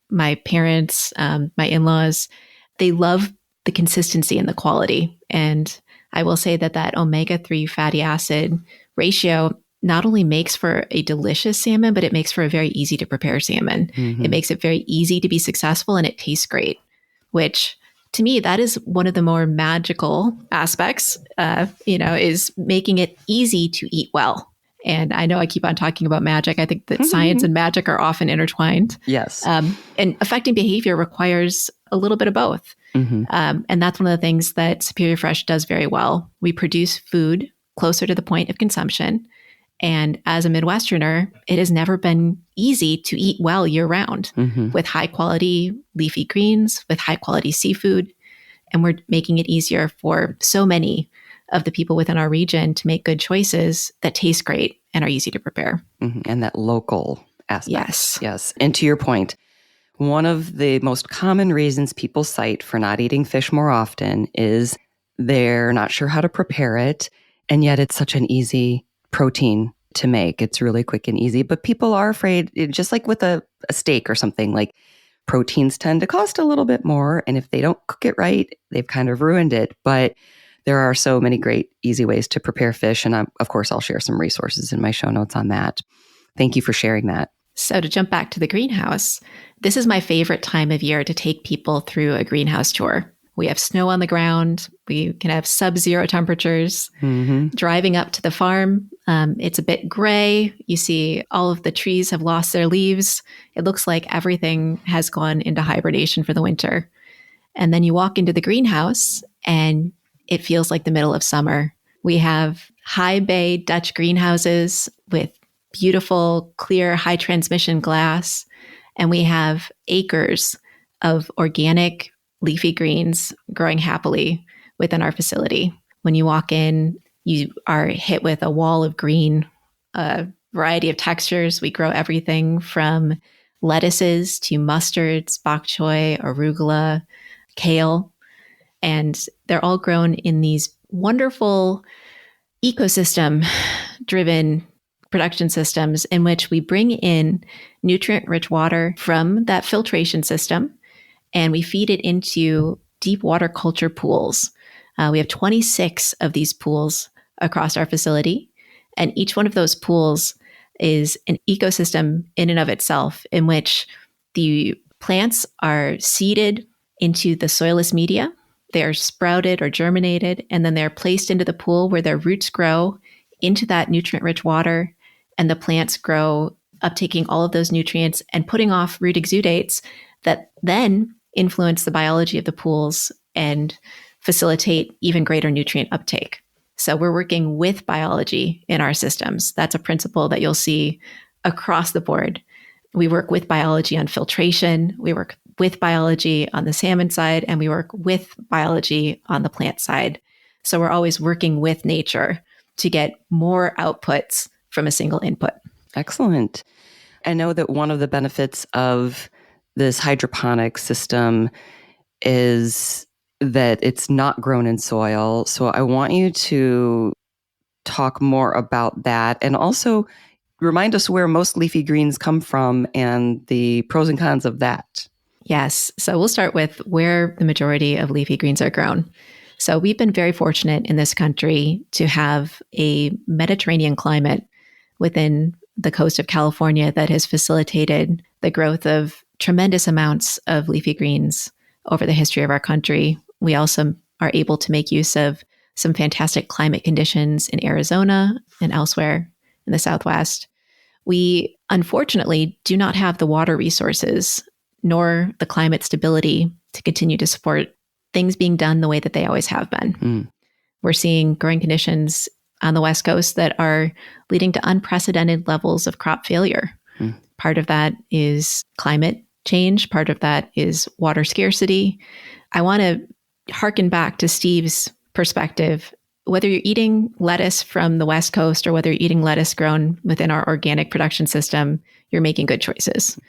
Speaker 4: My parents, my in-laws, they love the consistency and the quality. And I will say that omega-3 fatty acid ratio not only makes for a delicious salmon, but it makes for a very easy to prepare salmon.
Speaker 2: Mm-hmm.
Speaker 4: It makes it very easy to be successful, and it tastes great, which to me, that is one of the more magical aspects, is making it easy to eat well. And I know I keep on talking about magic. I think that science and magic are often intertwined.
Speaker 2: Yes.
Speaker 4: And affecting behavior requires a little bit of both.
Speaker 2: Mm-hmm.
Speaker 4: And that's one of the things that Superior Fresh does very well. We produce food closer to the point of consumption. And as a Midwesterner, it has never been easy to eat well year round with high quality leafy greens, with high quality seafood. And we're making it easier for so many of the people within our region to make good choices that taste great and are easy to prepare.
Speaker 2: Mm-hmm. And that local aspect.
Speaker 4: Yes.
Speaker 2: Yes. And to your point, one of the most common reasons people cite for not eating fish more often is they're not sure how to prepare it. And yet it's such an easy protein to make. It's really quick and easy, but people are afraid, just like with a steak or something, like proteins tend to cost a little bit more. And if they don't cook it right, they've kind of ruined it. But there are so many great, easy ways to prepare fish. And of course, I'll share some resources in my show notes on that. Thank you for sharing that.
Speaker 4: So to jump back to the greenhouse, this is my favorite time of year to take people through a greenhouse tour. We have snow on the ground. We can have sub-zero temperatures. Driving up to the farm, it's a bit gray. You see all of the trees have lost their leaves. It looks like everything has gone into hibernation for the winter. And then you walk into the greenhouse and it feels like the middle of summer. We have high bay Dutch greenhouses with beautiful, clear, high transmission glass. And we have acres of organic leafy greens growing happily within our facility. When you walk in, you are hit with a wall of green, a variety of textures. We grow everything from lettuces to mustards, bok choy, arugula, kale, and they're all grown in these wonderful ecosystem-driven production systems in which we bring in nutrient-rich water from that filtration system, and we feed it into deep water culture pools. We have 26 of these pools across our facility, and each one of those pools is an ecosystem in and of itself, in which the plants are seeded into the soilless media. They are sprouted or germinated, and then they're placed into the pool where their roots grow into that nutrient-rich water, and the plants grow, uptaking all of those nutrients and putting off root exudates that then influence the biology of the pools and facilitate even greater nutrient uptake. So we're working with biology in our systems. That's a principle that you'll see across the board. We work with biology on filtration. We work with biology on the salmon side, and we work with biology on the plant side. So we're always working with nature to get more outputs from a single input.
Speaker 2: Excellent. I know that one of the benefits of this hydroponic system is that it's not grown in soil. So I want you to talk more about that and also remind us where most leafy greens come from and the pros and cons of that.
Speaker 4: Yes. So we'll start with where the majority of leafy greens are grown. So we've been very fortunate in this country to have a Mediterranean climate within the coast of California that has facilitated the growth of tremendous amounts of leafy greens over the history of our country. We also are able to make use of some fantastic climate conditions in Arizona and elsewhere in the Southwest. We unfortunately do not have the water resources nor the climate stability to continue to support things being done the way that they always have been. We're seeing growing conditions on the West Coast that are leading to unprecedented levels of crop failure. Part of that is climate change. Part of that is water scarcity. I want to harken back to Steve's perspective. Whether you're eating lettuce from the West Coast or whether you're eating lettuce grown within our organic production system, you're making good choices.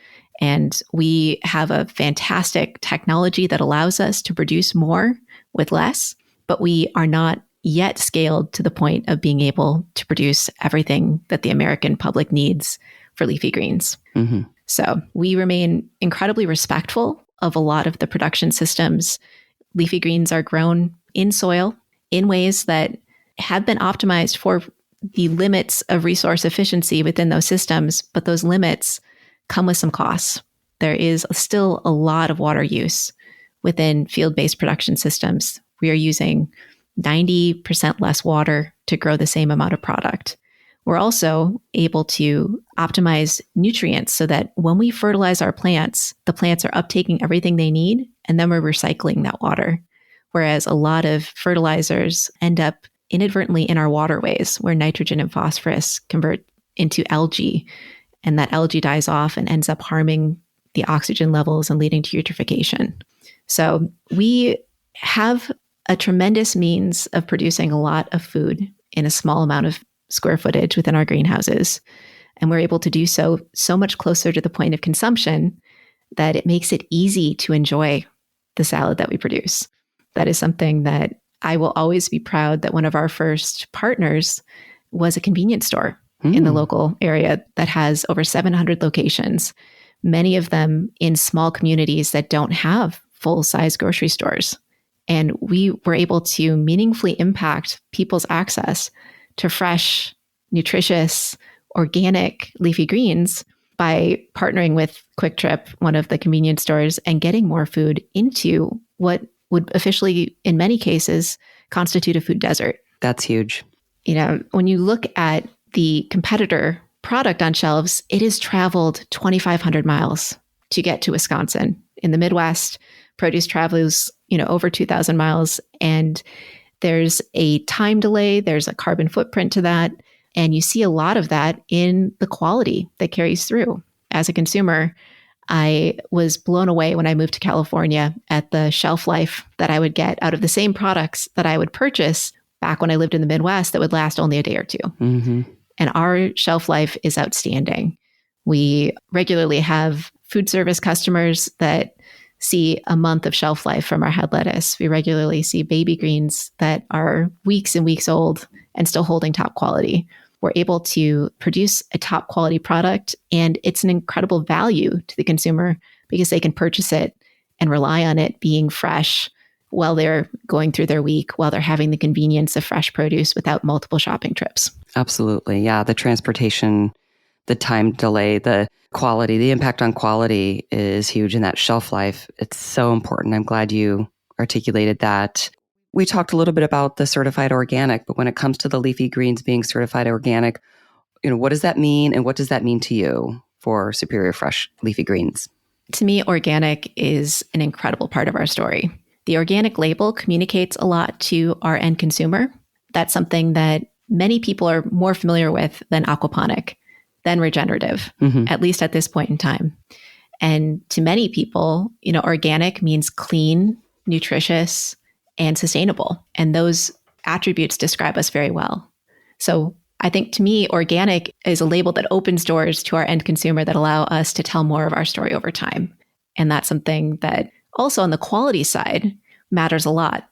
Speaker 4: And we have a fantastic technology that allows us to produce more with less, but we are not yet scaled to the point of being able to produce everything that the American public needs for leafy greens. So we remain incredibly respectful of a lot of the production systems. Leafy greens are grown in soil in ways that have been optimized for the limits of resource efficiency within those systems, but those limits come with some costs. There is still a lot of water use within field-based production systems. We are using 90% less water to grow the same amount of product. We're also able to optimize nutrients so that when we fertilize our plants, the plants are uptaking everything they need, and then we're recycling that water. Whereas a lot of fertilizers end up inadvertently in our waterways where nitrogen and phosphorus convert into algae, and that algae dies off and ends up harming the oxygen levels and leading to eutrophication. So we have a tremendous means of producing a lot of food in a small amount of square footage within our greenhouses. And we're able to do so much closer to the point of consumption that it makes it easy to enjoy the salad that we produce. That is something that I will always be proud that one of our first partners was a convenience store in the local area that has over 700 locations, many of them in small communities that don't have full-size grocery stores. And we were able to meaningfully impact people's access to fresh, nutritious, organic leafy greens by partnering with Quick Trip, one of the convenience stores, and getting more food into what would officially, in many cases, constitute a food desert.
Speaker 2: That's huge.
Speaker 4: You know, when you look at the competitor product on shelves, it has traveled 2,500 miles to get to Wisconsin. In the Midwest, produce travels, over 2,000 miles, and there's a time delay, there's a carbon footprint to that, and you see a lot of that in the quality that carries through. As a consumer, I was blown away when I moved to California at the shelf life that I would get out of the same products that I would purchase back when I lived in the Midwest that would last only a day or two. And our shelf life is outstanding. We regularly have food service customers that see a month of shelf life from our head lettuce. We regularly see baby greens that are weeks and weeks old and still holding top quality. We're able to produce a top quality product, and it's an incredible value to the consumer because they can purchase it and rely on it being fresh while they're going through their week, while they're having the convenience of fresh produce without multiple shopping trips.
Speaker 2: Absolutely. Yeah. The transportation, the time delay, the quality, the impact on quality is huge, and that shelf life, it's so important. I'm glad you articulated that. We talked a little bit about the certified organic, but when it comes to the leafy greens being certified organic, what does that mean, and what does that mean to you for Superior Fresh leafy greens?
Speaker 4: To me, organic is an incredible part of our story. The organic label communicates a lot to our end consumer. That's something that many people are more familiar with than aquaponic, than regenerative, at least at this point in time. And to many people, organic means clean, nutritious, and sustainable. And those attributes describe us very well. So I think to me, organic is a label that opens doors to our end consumer that allow us to tell more of our story over time. And that's something that also on the quality side matters a lot.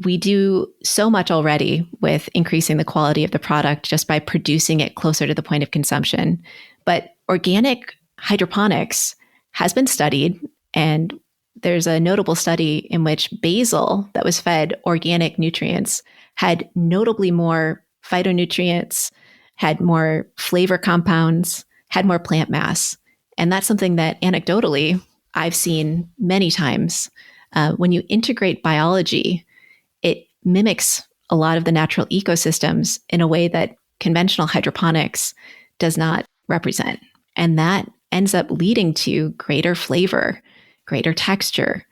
Speaker 4: We do so much already with increasing the quality of the product just by producing it closer to the point of consumption. But organic hydroponics has been studied, and there's a notable study in which basil that was fed organic nutrients had notably more phytonutrients, had more flavor compounds, had more plant mass. And that's something that anecdotally I've seen many times. When you integrate biology, it mimics a lot of the natural ecosystems in a way that conventional hydroponics does not represent. And that ends up leading to greater flavor, greater texture,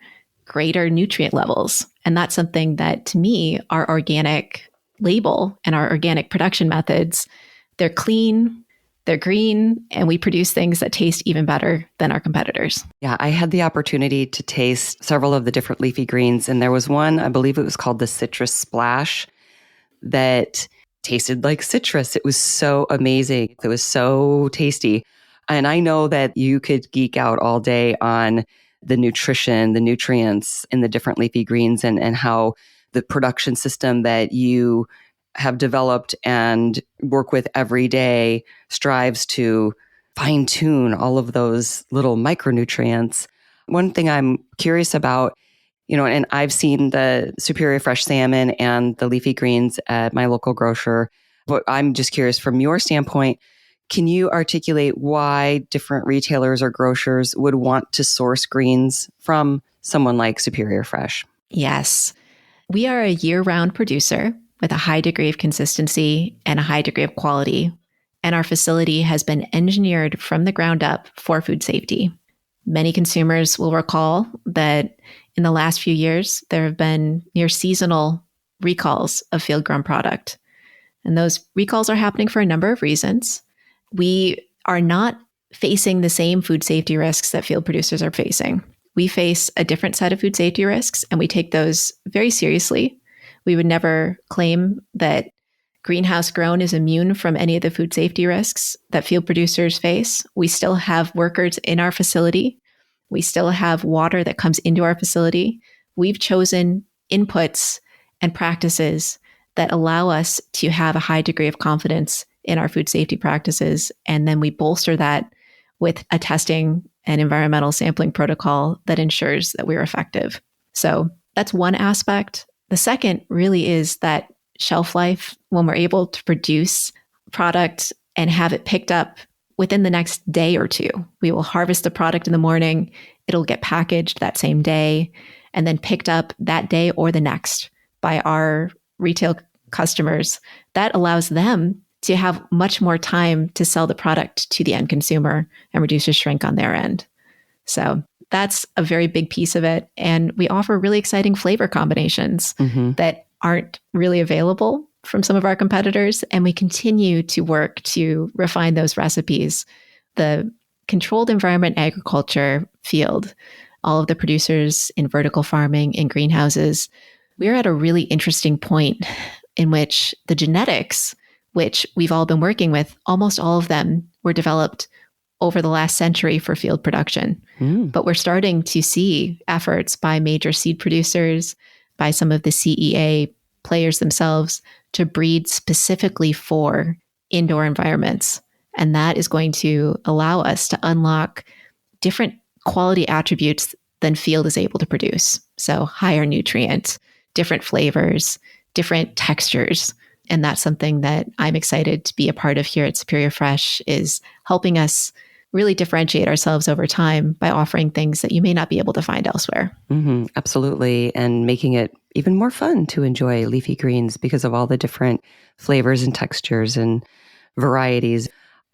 Speaker 4: greater nutrient levels. And that's something that, to me, our organic label and our organic production methods, they're clean, they're green, and we produce things that taste even better than our competitors.
Speaker 2: Yeah, I had the opportunity to taste several of the different leafy greens, and there was one, I believe it was called the Citrus Splash, that tasted like citrus. It was so amazing. It was so tasty. And I know that you could geek out all day on the nutrition, the nutrients in the different leafy greens and how the production system that you have developed and work with every day strives to fine tune all of those little micronutrients. One thing I'm curious about, and I've seen the Superior Fresh salmon and the leafy greens at my local grocer, but I'm just curious from your standpoint, can you articulate why different retailers or grocers would want to source greens from someone like Superior Fresh?
Speaker 4: Yes. We are a year-round producer with a high degree of consistency and a high degree of quality. And our facility has been engineered from the ground up for food safety. Many consumers will recall that in the last few years, there have been near seasonal recalls of field-grown product. And those recalls are happening for a number of reasons. We are not facing the same food safety risks that field producers are facing. We face a different set of food safety risks, and we take those very seriously. We would never claim that greenhouse grown is immune from any of the food safety risks that field producers face. We still have workers in our facility. We still have water that comes into our facility. We've chosen inputs and practices that allow us to have a high degree of confidence in our food safety practices. And then we bolster that with a testing and environmental sampling protocol that ensures that we're effective. So that's one aspect. The second really is that shelf life, when we're able to produce product and have it picked up within the next day or two. We will harvest the product in the morning, it'll get packaged that same day, and then picked up that day or the next by our retail customers. That allows them to have much more time to sell the product to the end consumer and reduces shrink on their end. So that's a very big piece of it. And we offer really exciting flavor combinations that aren't really available from some of our competitors. And we continue to work to refine those recipes. The controlled environment agriculture field, all of the producers in vertical farming, in greenhouses, we're at a really interesting point in which the genetics, which we've all been working with, almost all of them were developed over the last century for field production. But we're starting to see efforts by major seed producers, by some of the CEA players themselves to breed specifically for indoor environments. And that is going to allow us to unlock different quality attributes than field is able to produce. So higher nutrients, different flavors, different textures. And that's something that I'm excited to be a part of here at Superior Fresh, is helping us really differentiate ourselves over time by offering things that you may not be able to find elsewhere.
Speaker 2: Absolutely. And making it even more fun to enjoy leafy greens because of all the different flavors and textures and varieties.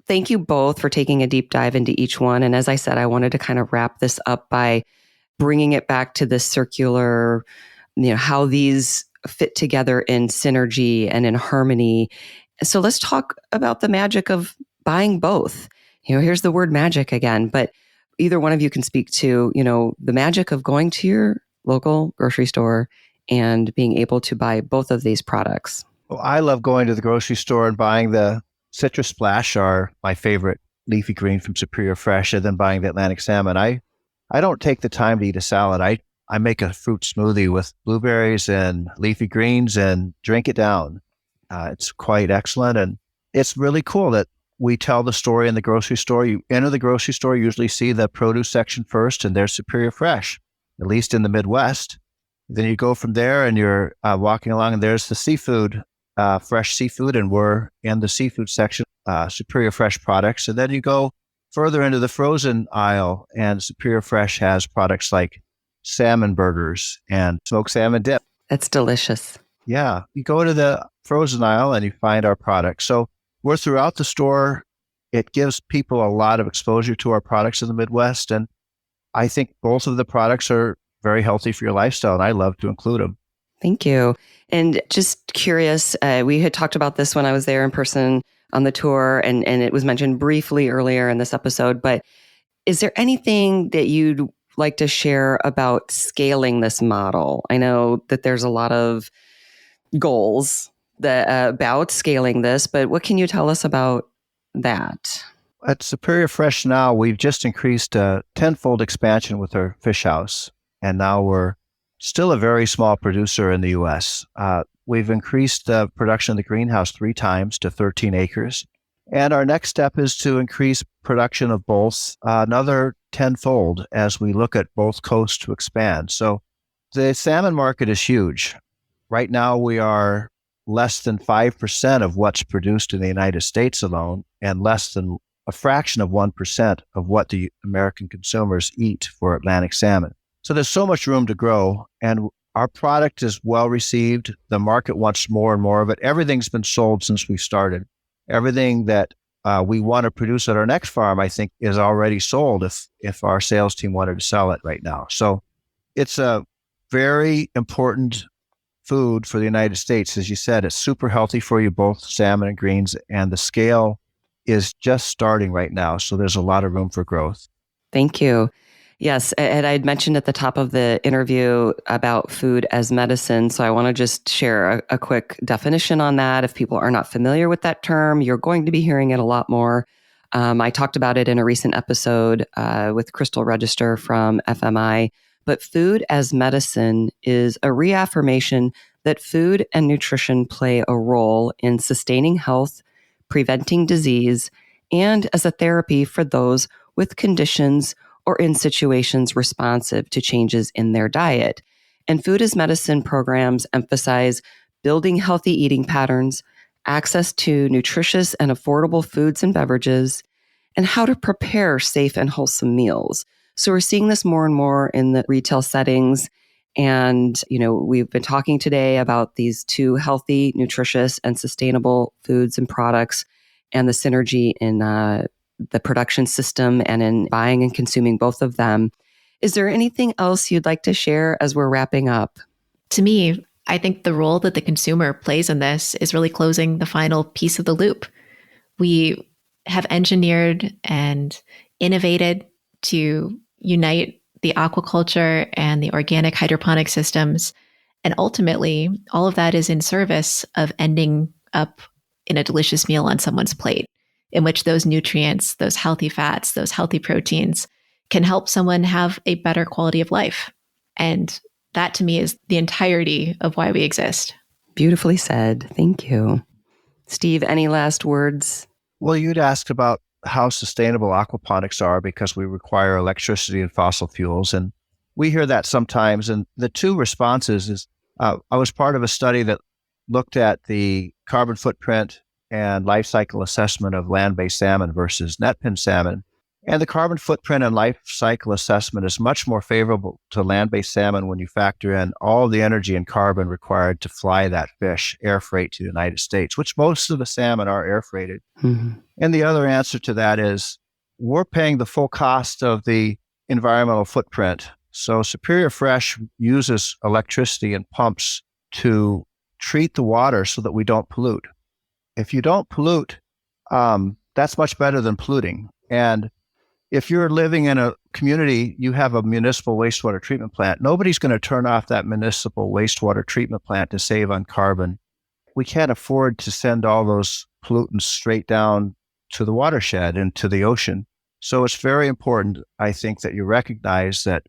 Speaker 2: Thank you both for taking a deep dive into each one. And as I said, I wanted to kind of wrap this up by bringing it back to this circular, how these fit together in synergy and in harmony. So let's talk about the magic of buying both. Here's the word magic again, but either one of you can speak to, the magic of going to your local grocery store and being able to buy both of these products.
Speaker 3: Well, I love going to the grocery store and buying the Citrus Splash, my favorite leafy green from Superior Fresh, and then buying the Atlantic salmon. I don't take the time to eat a salad. I make a fruit smoothie with blueberries and leafy greens and drink it down. It's quite excellent. And it's really cool that we tell the story in the grocery store. You enter the grocery store, you usually see the produce section first, and there's Superior Fresh, at least in the Midwest. Then you go from there and you're walking along, and there's the seafood, fresh seafood, and we're in the seafood section, Superior Fresh products. And then you go further into the frozen aisle, and Superior Fresh has products like salmon burgers and smoked salmon dip.
Speaker 2: That's delicious.
Speaker 3: Yeah. You go to the frozen aisle and you find our products. So we're throughout the store. It gives people a lot of exposure to our products in the Midwest. And I think both of the products are very healthy for your lifestyle, and I love to include them.
Speaker 2: Thank you. And just curious, we had talked about this when I was there in person on the tour, and it was mentioned briefly earlier in this episode, but is there anything that you'd like to share about scaling this model? I know that there's a lot of goals about scaling this, but what can you tell us about that?
Speaker 3: At Superior Fresh now, we've just increased a tenfold expansion with our fish house, and now we're still a very small producer in the U.S. We've increased the production of the greenhouse 3 times to 13 acres. And our next step is to increase production of both another tenfold as we look at both coasts to expand. So the salmon market is huge. Right now, we are less than 5% of what's produced in the United States alone, and less than a fraction of 1% of what the American consumers eat for Atlantic salmon. So there's so much room to grow, and our product is well received. The market wants more and more of it. Everything's been sold since we started. Everything that we want to produce at our next farm, I think, is already sold if our sales team wanted to sell it right now. So it's a very important food for the United States. As you said, it's super healthy for you, both salmon and greens, and the scale is just starting right now. So there's a lot of room for growth.
Speaker 2: Thank you. Yes, and I'd mentioned at the top of the interview about food as medicine. So I want to just share a quick definition on that. If people are not familiar with that term, you're going to be hearing it a lot more. I talked about it in a recent episode with Crystal Register from FMI. But food as medicine is a reaffirmation that food and nutrition play a role in sustaining health, preventing disease, and as a therapy for those with conditions or in situations responsive to changes in their diet. And food as medicine programs emphasize building healthy eating patterns, access to nutritious and affordable foods and beverages, and how to prepare safe and wholesome meals. So we're seeing this more and more in the retail settings. And, we've been talking today about these 2 healthy, nutritious, and sustainable foods and products and the synergy in the production system and in buying and consuming both of them. Is there anything else you'd like to share as we're wrapping up?
Speaker 4: To me, I think the role that the consumer plays in this is really closing the final piece of the loop. We have engineered and innovated to unite the aquaculture and the organic hydroponic systems. And ultimately, all of that is in service of ending up in a delicious meal on someone's plate, in which those nutrients, those healthy fats, those healthy proteins can help someone have a better quality of life. And that to me is the entirety of why we exist.
Speaker 2: Beautifully said. Thank you. Steve, any last words?
Speaker 3: Well, you'd asked about how sustainable aquaponics are because we require electricity and fossil fuels. And we hear that sometimes. And the 2 responses is, I was part of a study that looked at the carbon footprint and life cycle assessment of land-based salmon versus net pen salmon. And the carbon footprint and life cycle assessment is much more favorable to land-based salmon when you factor in all the energy and carbon required to fly that fish air freight to the United States, which most of the salmon are air freighted. Mm-hmm. And the other answer to that is we're paying the full cost of the environmental footprint. So Superior Fresh uses electricity and pumps to treat the water so that we don't pollute. If you don't pollute, that's much better than polluting. And if you're living in a community, you have a municipal wastewater treatment plant. Nobody's going to turn off that municipal wastewater treatment plant to save on carbon. We can't afford to send all those pollutants straight down to the watershed and to the ocean. So it's very important, I think, that you recognize that,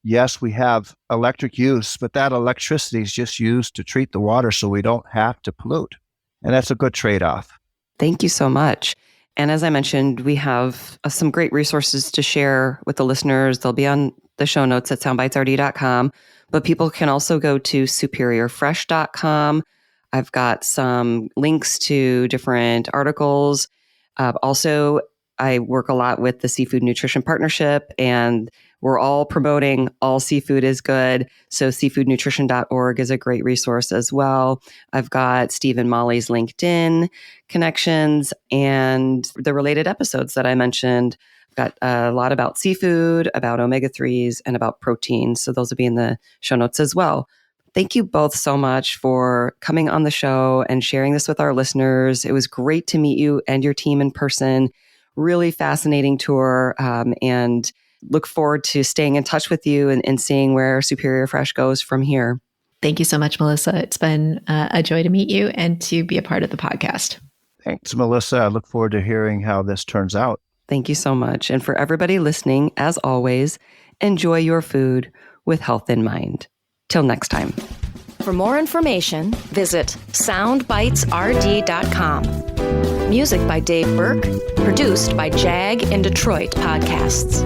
Speaker 3: yes, we have electric use, but that electricity is just used to treat the water so we don't have to pollute. And that's a good trade-off.
Speaker 2: Thank you so much. And as I mentioned, we have some great resources to share with the listeners. They'll be on the show notes at soundbitesrd.com, but people can also go to superiorfresh.com. I've got some links to different articles. Also, I work a lot with the Seafood Nutrition Partnership, and we're all promoting all seafood is good. So seafoodnutrition.org is a great resource as well. I've got Steve and Molly's LinkedIn connections and the related episodes that I mentioned. I've got a lot about seafood, about omega-3s, and about protein. So those will be in the show notes as well. Thank you both so much for coming on the show and sharing this with our listeners. It was great to meet you and your team in person. Really fascinating tour, and look forward to staying in touch with you and seeing where Superior Fresh goes from here.
Speaker 4: Thank you so much, Melissa. It's been a joy to meet you and to be a part of the podcast.
Speaker 3: Thanks, Melissa. I look forward to hearing how this turns out.
Speaker 2: Thank you so much. And for everybody listening, as always, enjoy your food with health in mind. Till next time.
Speaker 1: For more information, visit soundbitesrd.com. Music by Dave Burke, produced by Jag in Detroit Podcasts.